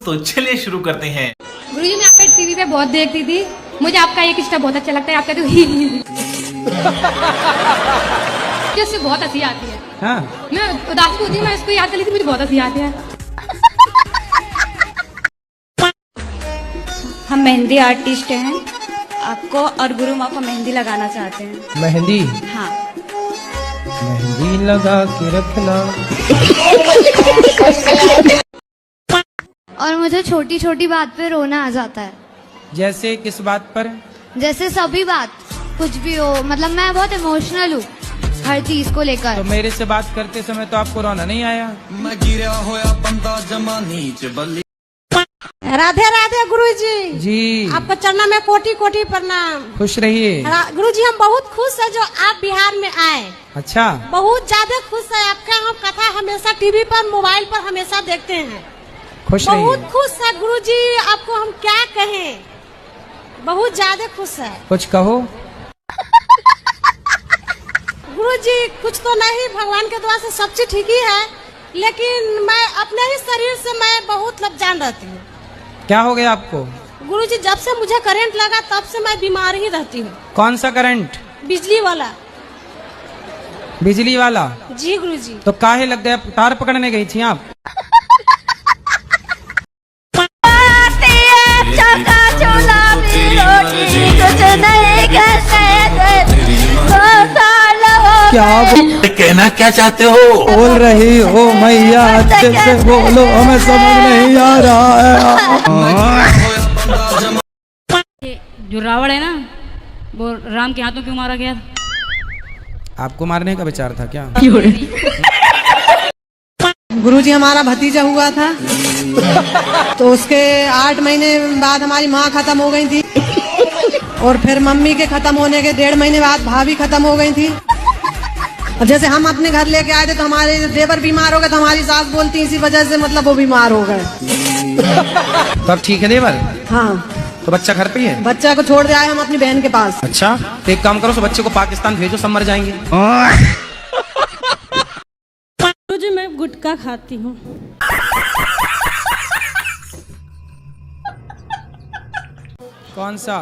तो चलिए शुरू करते हैं। गुरुजी मैं आपका टीवी पे बहुत देखती थी, मुझे आपका एक स्टेप बहुत अच्छा लगता है, आपका तो उससे बहुत हंसी आती है। हाँ। मैं उदास होती हूँ, मैं इसको याद कर लेती, मुझे बहुत हंसी आती है। हम मेहंदी आर्टिस्ट हैं, आपको और गुरु माँ को मेहंदी लगाना चाहते हैं। मेहंदी? हाँ। मेहंदी लगा के रखना। और मुझे छोटी छोटी बात पे रोना आ जाता है। जैसे किस बात पर? जैसे सभी बात, कुछ भी हो, मतलब मैं बहुत इमोशनल हूँ हर चीज को लेकर। तो मेरे से बात करते समय तो आपको रोना नहीं आया? मैं गिरा होया बंदा जमा नीच बल्ली। राधे राधे गुरुजी। जी। आपको चरण में कोटि कोटि प्रणाम। खुश रहिए। गुरुजी हम बहुत खुश है जो आप बिहार में आए। अच्छा। बहुत ज्यादा खुश है, आपका हम कथा हमेशा टीवी पर मोबाइल पर हमेशा देखते हैं। खुश रहिए। बहुत खुश है गुरुजी, आपको हम क्या कहें, बहुत ज्यादा खुश है। कुछ कहो। गुरुजी कुछ तो नहीं, भगवान के दुआ से सब चीज ठीक ही है, लेकिन मैं अपने ही शरीर से मैं बहुत लपजान रहती हूँ। क्या हो गया आपको? गुरुजी जब से मुझे करंट लगा तब से मैं बीमार ही रहती हूँ। कौन सा करंट? बिजली वाला। बिजली वाला? जी गुरुजी। तो काहे लग गया? तार पकड़ने गई थी आप? क्या कहना क्या चाहते हो? बोल रही हो मैया, अच्छे से बोलो, हमें समझ नहीं आ रहा है। जो रावण है ना, वो राम के हाथों क्यों मारा गया? आपको मारने का विचार था क्या? गुरुजी हमारा भतीजा हुआ था तो उसके 8 महीने बाद हमारी माँ खत्म हो गई थी, और फिर मम्मी के खत्म होने के 1.5 महीने बाद भाभी खत्म हो गई थी। और जैसे हम अपने घर लेके आए थे तो हमारे देवर बीमार हो गए, तो हमारी सास बोलती इसी वजह से मतलब वो बीमार हो गए। तब ठीक है देवर? हाँ। तो बच्चा घर पे ही है? बच्चा को छोड़ दे आए हम अपनी बहन के पास। अच्छा, तो एक काम करो, तो बच्चे को पाकिस्तान भेजो, सब मर जाएंगे। गुरुजी मैं गुटखा खाती हूँ। कौन सा?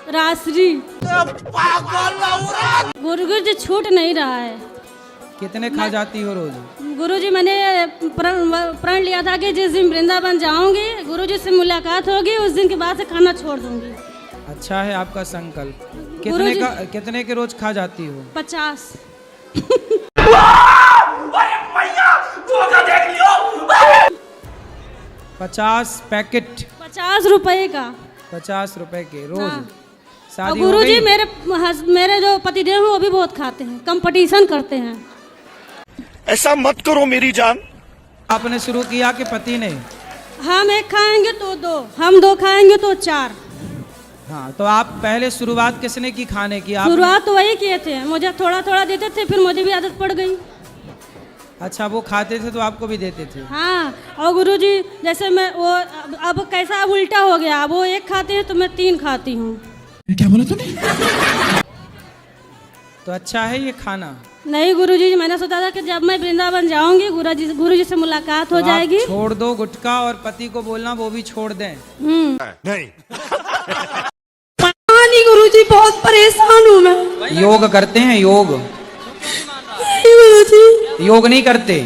रासरी। गुरुजी छूट नहीं रहा है। कितने खा जाती हो रोज? गुरुजी मैंने प्रण लिया था कि जिस दिन वृंदावन जाऊंगी, गुरुजी से मुलाकात होगी, उस दिन के बाद से खाना छोड़ दूंगी। अच्छा है आपका संकल्प। कितने के रोज खा जाती हो? 50। 50 पैकेट? 50 रुपए का। 50 रुपए के रोज? हाँ। शादी गुरुजी हो गई? मेरे जो पतिदेव हैं वो भी बहुत खाते हैं, कंपटीशन करते हैं। ऐसा मत करो मेरी जान। आपने शुरू किया कि पति ने? हम एक खाएंगे तो 2, हम 2 खाएंगे तो 4। हाँ, तो आप पहले शुरुआत किसने की खाने की? शुरुआत तो वही किए थे, मुझे थोड़ा थोड़ा देते थे, फिर मुझे भी आदत पड़ गई। अच्छा, वो खाते थे तो आपको भी देते थे? हाँ। और गुरुजी जैसे मैं वो अब कैसा अब उल्टा हो गया, वो 1 खाते हैं तो मैं 3 खाती हूँ। क्या बोला तूने? तो अच्छा है ये खाना? नहीं गुरुजी, मैंने सोचा था कि जब मैं वृंदावन जाऊंगी गुरुजी से मुलाकात हो जाएगी। छोड़ दो गुटखा, और पति को बोलना वो भी छोड़ दें। नहीं। गुरुजी बहुत परेशान हूँ मैं। योग करते हैं? योग? गुरुजी योग नहीं करते?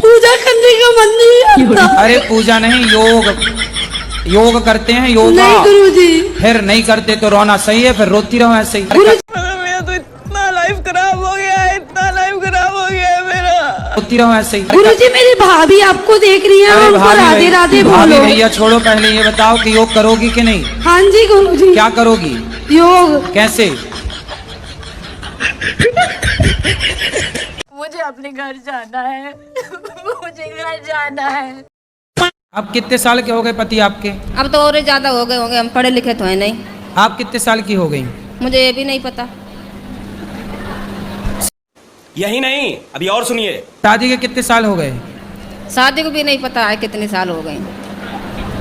पूजा करने का मन नहीं आता। अरे पूजा नहीं, योग करते हैं, योगा। नहीं गुरुजी। फिर नहीं करते तो रोना सही है? फिर रोती रहो ऐसे ही। मेरा तो इतना लाइफ खराब हो गया है, इतना लाइफ खराब हो गया है मेरा। रोती रहो ऐसे ही। गुरुजी मेरी भाभी आपको देख रही है, उनको राधे राधे बोलो। भैया छोड़ो, पहले ये बताओ कि योग करोगी कि नहीं? हाँ जी गुरुजी। क्या करोगी? योग। कैसे? मुझे अपने घर जाना है, मुझे घर जाना है। अब कितने साल के हो गए पति आपके? अब तो और ज्यादा हो गए होंगे, हम पढ़े लिखे तो है नहीं। आप कितने साल की हो गई? मुझे ये भी नहीं पता। यही नहीं, अभी और सुनिए। शादी के कितने साल हो गए? शादी को भी नहीं पता है कितने साल हो गए।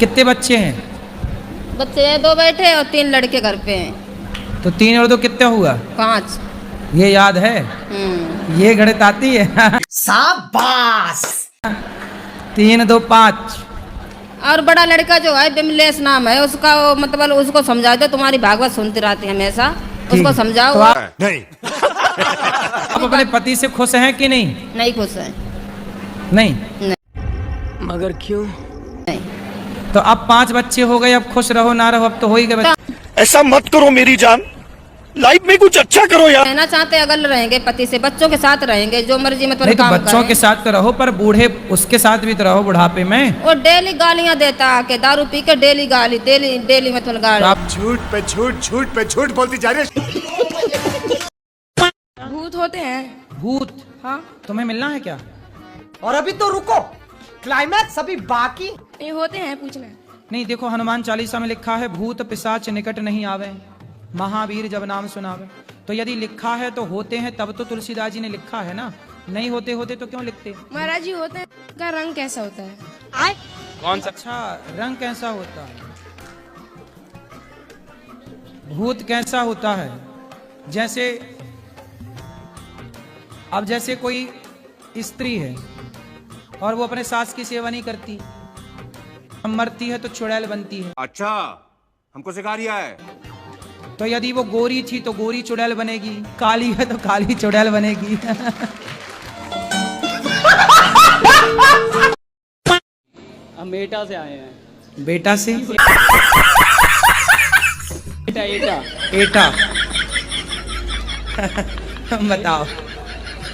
कितने बच्चे हैं? बच्चे 2 बैठे और 3 लड़के घर पे हैं। तो 3 और 2 कितना हुआ? 5। ये याद है? ये गणित आती है? शाबाश। 3 2 5। और बड़ा लड़का जो है बिमलेश नाम है उसका, वो मतलब उसको समझा दो, तुम्हारी भागवत सुनती रहती है हमेशा, उसको समझाओ। तो आप अपने पति से खुश हैं कि नहीं? नहीं खुश है। नहीं। मगर क्यों? नहीं। तो अब 5 बच्चे हो गए, अब खुश रहो ना रहो, अब तो हो ही गए। ऐसा मत करो मेरी जान, लाइफ में कुछ अच्छा करो यार। रहना चाहते अगर रहेंगे पति से, बच्चों के साथ रहेंगे, जो मर्जी मतलब नहीं तो काम बच्चों करें। के साथ तो रहो, पर बूढ़े उसके साथ भी तो रहो बुढ़ापे में। वो डेली गालियां देता आके, दारू पी के डेली गाली, डेली मतलब गाली। आप झूठ पे झूठ, झूठ पे झूठ बोलती जा रही है। भूत होते हैं। भूत? हाँ। तुम्हें मिलना है क्या? और अभी तो रुको, क्लाइमैक्स अभी बाकी। ये होते हैं, पूछना। नहीं देखो, हनुमान चालीसा में लिखा है भूत पिशाच निकट नहीं आवे, महावीर जब नाम सुनावे। तो यदि लिखा है तो होते हैं, तब तो तुलसीदास जी ने लिखा है ना। नहीं होते होते तो क्यों लिखते? महाराज जी होते हैं, का रंग कैसा होता है? कौन सा? अच्छा, रंग कैसा होता है? भूत कैसा होता है? जैसे अब जैसे कोई स्त्री है और वो अपने सास की सेवा नहीं करती, मरती है तो चुड़ैल बनती है। अच्छा, हमको सिखा रिया है। तो यदि वो गोरी थी तो गोरी चुड़ैल बनेगी, काली है तो काली चुड़ैल बनेगी। हम बेटा से आए हैं। बेटा से? एटा। एटा। बताओ।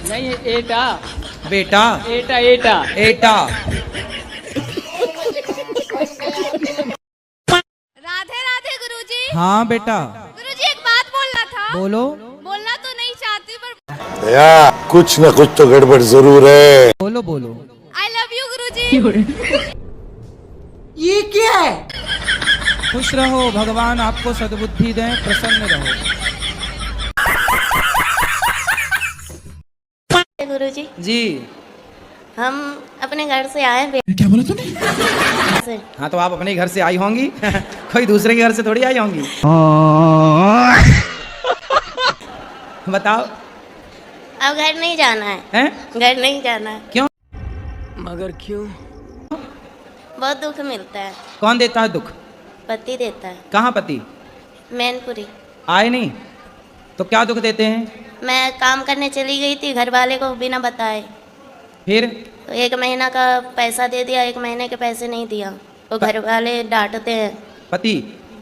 नहीं एटा। बेटा। एटा एटा। एटा। राधे राधे गुरुजी। हाँ बेटा। गुरुजी एक बात बोलना था। बोलो। बोलना तो नहीं चाहती पर या कुछ न कुछ तो गड़बड़ जरूर है। बोलो बोलो। आई लव यू गुरुजी। ये क्या है? खुश रहो, भगवान आपको सद्बुद्धि दें, प्रसन्न रहो। गुरुजी जी। हम अपने घर से आए हैं। क्या बोला तूने? हाँ तो आप अपने घर से आई होंगी। कोई दूसरे के घर से थोड़ी आई होंगी। बताओ। अब घर नहीं जाना है। हैं? घर नहीं जाना है। क्यों? मगर क्यों? बहुत दुख मिलता है। कौन देता है दुख? पति देता है। कहाँ पति? मैनपुरी। आए नहीं तो क्या दुख देते हैं? मैं काम करने चली गई थी घर वाले को बिना बताए, फिर? तो 1 महीना का पैसा दे दिया, 1 महीने के पैसे नहीं दिया, तो घर वाले डांटते हैं। पति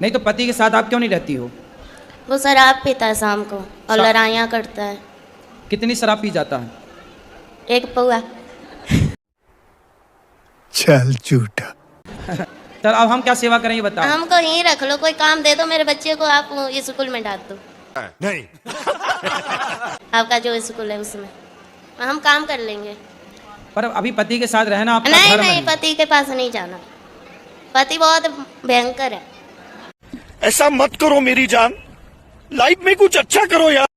नहीं तो पति के साथ आप क्यों नहीं रहती हो? वो शराब पीता है शाम को और लड़ाइयाँ करता है। कितनी शराब पी जाता है? 1 पौआ। चल झूठा। तो अब हम क्या सेवा करें ये बताओ। हमको यहीं रख लो, कोई काम दे दो मेरे बच्चे को, आप स्कूल में डाल दो। नहीं। आपका जो स्कूल है उसमें हम काम कर लेंगे। पर अभी पति के साथ रहना आपका नहीं धर्म नहीं, है। पति के पास नहीं जाना, पति बहुत भयंकर है। ऐसा मत करो मेरी जान, लाइफ में कुछ अच्छा करो यार।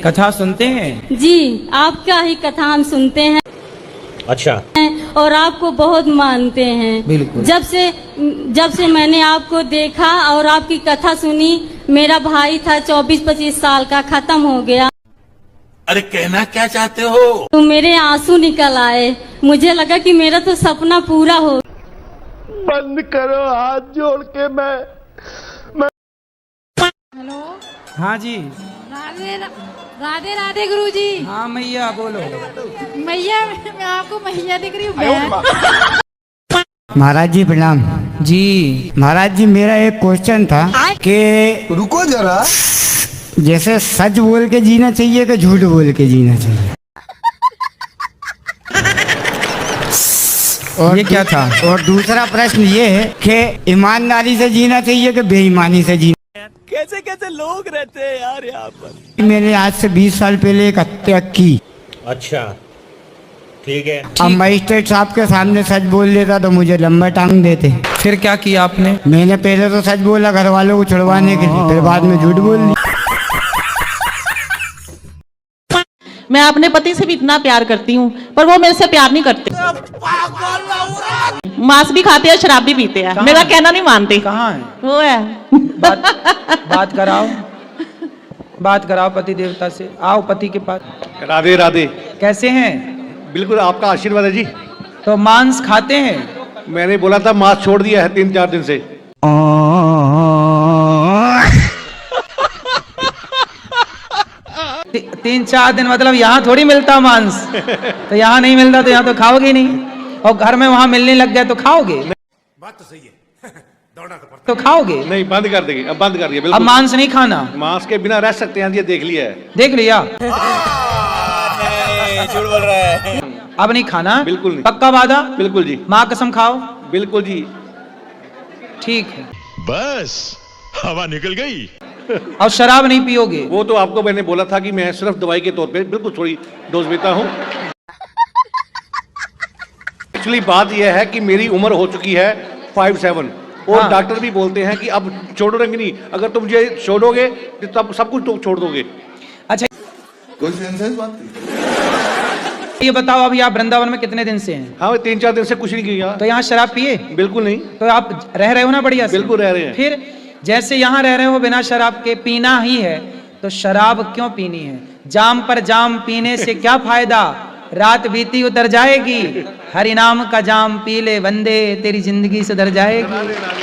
कथा सुनते हैं? जी, आपका ही कथा हम सुनते हैं। अच्छा। और आपको बहुत मानते हैं। बिल्कुल। जब से मैंने आपको देखा और आपकी कथा सुनी, मेरा भाई था 24-25 साल का, खत्म हो गया। अरे कहना क्या चाहते हो? तो मेरे आंसू निकल आए, मुझे लगा कि मेरा तो सपना पूरा हो। बंद करो हाथ जोड़ के। मैं हेलो। हाँ जी। राधे राधे राधे गुरुजी। हाँ मैया बोलो। मैया, मैं आपको मैया दिख रही हूँ। महाराज जी प्रणाम। जी महाराज जी, मेरा एक क्वेश्चन था कि रुको जरा, जैसे सच बोल के जीना चाहिए कि झूठ बोल के जीना चाहिए? और ये क्या था? और दूसरा प्रश्न ये है कि ईमानदारी से जीना चाहिए कि बेईमानी से जीना? कैसे कैसे लोग रहते हैं यार यहाँ पर। मैंने आज से 20 साल पहले एक हत्या की। अच्छा ठीक है। अब मजिस्ट्रेट साहब के सामने सच बोल लेता तो मुझे लंबा टांग देते। फिर क्या किया आपने? मैंने पहले तो सच बोला घर वालों को छुड़वाने के लिए, फिर बाद में झूठ बोल दी। मैं अपने पति से भी इतना प्यार करती हूँ, पर वो मेरे से प्यार नहीं करते। मांस भी खाते हैं, शराब भी पीते हैं, मेरा कहना नहीं मानते। कहाँ है वो है। बात कराओ पति देवता से। आओ पति के पास। राधे राधे। कैसे हैं? बिल्कुल आपका आशीर्वाद है जी। तो मांस खाते हैं? मैंने बोला था मांस छोड़ दिया है 3-4 दिन से। 3-4 दिन मतलब यहाँ थोड़ी मिलता मांस। तो यहाँ नहीं मिलता तो यहाँ तो खाओगे नहीं, और घर में वहां मिलने लग गया तो खाओगे? बात तो सही है। दौड़ना तो खाओगे? नहीं, बंद कर देंगे, अब बंद कर दिया। अब मांस नहीं खाना? मांस के बिना रह सकते हैं, ये देख लिया है। देख लिया? झूठ बोल रहा है। अब नहीं खाना? बिल्कुल नहीं। पक्का वादा? बिल्कुल जी। माँ कसम खाओ? बिल्कुल जी। ठीक है, बस हवा निकल गई। और शराब नहीं पियोगे? वो तो आपको मैंने बोला था कि मैं सिर्फ दवाई के तौर पे बिल्कुल थोड़ी डोज लेता हूँ। एक्चुअली बात यह है कि मेरी उम्र हो चुकी है 57, और डॉक्टर भी बोलते हैं कि अब छोड़ोगे नहीं, अगर तुम मुझे छोड़ोगे तो तब सब कुछ तुम छोड़ दोगे। अच्छा, कोई सेंस बात? ये बताओ, अभी आप वृंदावन में कितने दिन से हैं? हाँ, 3-4 दिन से कुछ नहीं किया। तो यहाँ शराब पिए? बिल्कुल नहीं। तो आप रह रहे हो ना बढ़िया से? बिल्कुल रह रहे हैं। फिर जैसे यहाँ रह रहे हो बिना शराब के, पीना ही है, तो शराब क्यों पीनी है? जाम पर जाम पीने से क्या फायदा, रात बीती उतर जाएगी। हरि नाम का जाम पी ले बंदे, तेरी जिंदगी सुधर जाएगी।